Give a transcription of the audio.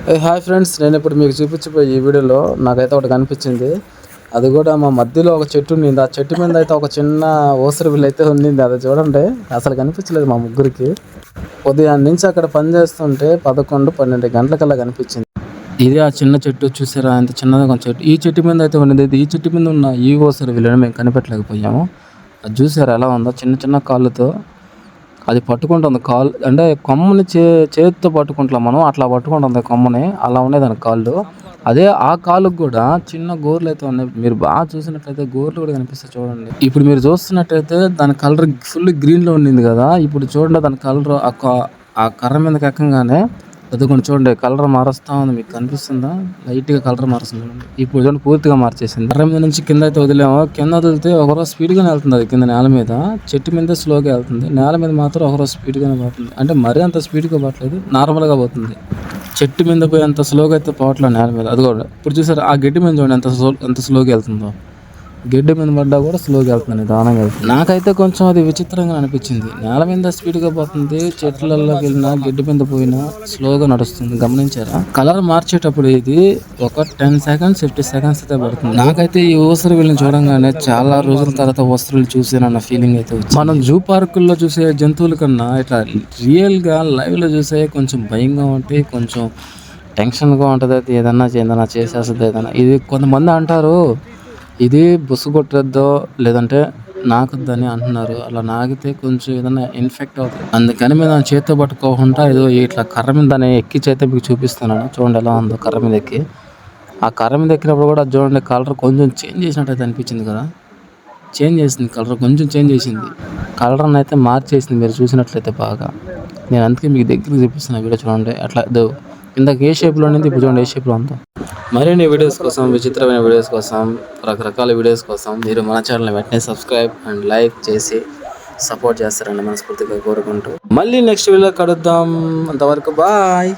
Hi friends, నేను ఇప్పుడు మీకు చూపించిపోయి ఈ వీడియోలో నాకైతే ఒకటి కనిపించింది. అది కూడా మా మధ్యలో ఒక చెట్టు ఉండింది. ఆ చెట్టు మీద అయితే ఒక చిన్న ఓసరి బిల్లు అయితే ఉండింది. అది చూడండి, అసలు కనిపించలేదు మా ముగ్గురికి. ఉదయం నుంచి అక్కడ పని చేస్తుంటే 11-12 గంటలకల్లా కనిపించింది. ఇది ఆ చిన్న చెట్టు చూసారా, ఎంత చిన్నగా ఒక చెట్టు. ఈ చెట్టు మీద అయితే ఉండింది. ఈ చెట్టు మీద ఉన్న ఈ ఓసరి బిల్లుని మేము కనిపెట్టలేకపోయాము. అది చూసారా ఎలా ఉందో, చిన్న చిన్న కాళ్ళతో అది పట్టుకుంటుంది. కాళ్ళు అంటే కొమ్మని చేతితో పట్టుకుంటాం మనం, అట్లా పట్టుకుంటుంది కొమ్మని. అలా ఉన్నాయి దాని కాళ్ళు. అదే ఆ కాళ్ళకు కూడా చిన్న గోర్లు అయితే ఉన్నాయి. మీరు బాగా చూసినట్లయితే గోర్లు కూడా కనిపిస్తాయి చూడండి. ఇప్పుడు మీరు చూస్తున్నట్టయితే దాని కలర్ ఫుల్ గ్రీన్లో ఉండింది కదా. ఇప్పుడు చూడండి దాని కలర్ ఆ కర్ర మీదకి ఎక్కగానే అదిగోండి చూడండి, కలర్ మారుస్తా ఉంది. మీకు కనిపిస్తుందా? లైట్గా కలర్ మారుస్తుంది. ఇప్పుడు చూడండి పూర్తిగా మార్చేసింది. కర్ర మీద నుంచి కింద అయితే వదిలేమో, కింద వదిలితే ఒకరోజు స్పీడ్గానే వెళ్తుంది. అది కింద నేల మీద, చెట్టు మీద స్లోగా వెళ్తుంది. నేల మీద మాత్రం ఒకరోజు స్పీడ్గానే పోతుంది. అంటే మరీ అంత స్పీడ్గా పోవట్లేదు, నార్మల్గా పోతుంది. చెట్టు మీద పోయి అంత స్లోగా అయితే పోవట్లేదు నేల మీద. అది కూడా ఇప్పుడు చూసారు, ఆ గడ్డి మీద చూడండి ఎంత స్లోగా వెళ్తుందో. గడ్డి మీద పడ్డా కూడా స్లోగా వెళ్తుంది, దానంగా వెళ్తుంది. నాకైతే కొంచెం అది విచిత్రంగా అనిపించింది. నేల మీద స్పీడ్గా పోతుంది, చెట్లలోకి వెళ్ళినా గడ్డి మీద పోయినా స్లోగా నడుస్తుంది. గమనించారా? కలర్ మార్చేటప్పుడు ఇది ఒక 10 సెకండ్స్ 50 సెకండ్స్ అయితే పడుతుంది. నాకైతే ఈ ఊసరి వీళ్ళని చూడంగానే చాలా రోజుల తర్వాత వస్తువులు చూసానన్న ఫీలింగ్ అయితే వచ్చింది. మనం జూ పార్కుల్లో చూసే జంతువుల కన్నా ఇట్లా రియల్గా లైవ్లో చూసే కొంచెం భయంగా ఉంటే, కొంచెం టెన్షన్గా ఉంటుంది. అయితే ఏదన్నా చేసేస్తుంది ఏదన్నా. ఇది కొంతమంది అంటారు ఇది బుస్సు కొట్టద్దో లేదంటే నాకుద్దని అంటున్నారు. అలా నాకితే కొంచెం ఏదైనా ఇన్ఫెక్ట్ అవుతుంది. అందుకని మీద దాన్ని చేతితో పట్టుకోకుండా ఏదో ఇట్లా కర్ర మీద దాన్ని ఎక్కించి అయితే మీకు చూపిస్తున్నాను. చూడండి ఎలా ఉందో కర్ర మీద ఎక్కి. ఆ కర్ర మీద ఎక్కినప్పుడు కూడా చూడండి, కలర్ కొంచెం చేంజ్ చేసినట్టయితే అనిపించింది కదా. చేంజ్ చేసింది, కలర్ కొంచెం చేంజ్ చేసింది. కలర్ని అయితే మార్చేసింది మీరు చూసినట్లయితే బాగా. నేను అందుకే మీకు దగ్గరికి చూపిస్తున్నా వీడియో చూడండి. అట్లా ఇందాక ఏ షేప్లో ఉండింది, ఇప్పుడు చూడండి ఏ షేప్లో ఉందో. మరిన్ని వీడియోస్ కోసం, విచిత్రమైన వీడియోస్ కోసం, రకరకాల వీడియోస్ కోసం మీరు మన ఛానల్ని వెంటనే సబ్స్క్రైబ్ అండ్ లైక్ చేసి సపోర్ట్ చేస్తారని మనస్ఫూర్తిగా కోరుకుంటూ మళ్ళీ నెక్స్ట్ వీడియోలో కలుద్దాం. అంతవరకు బాయ్.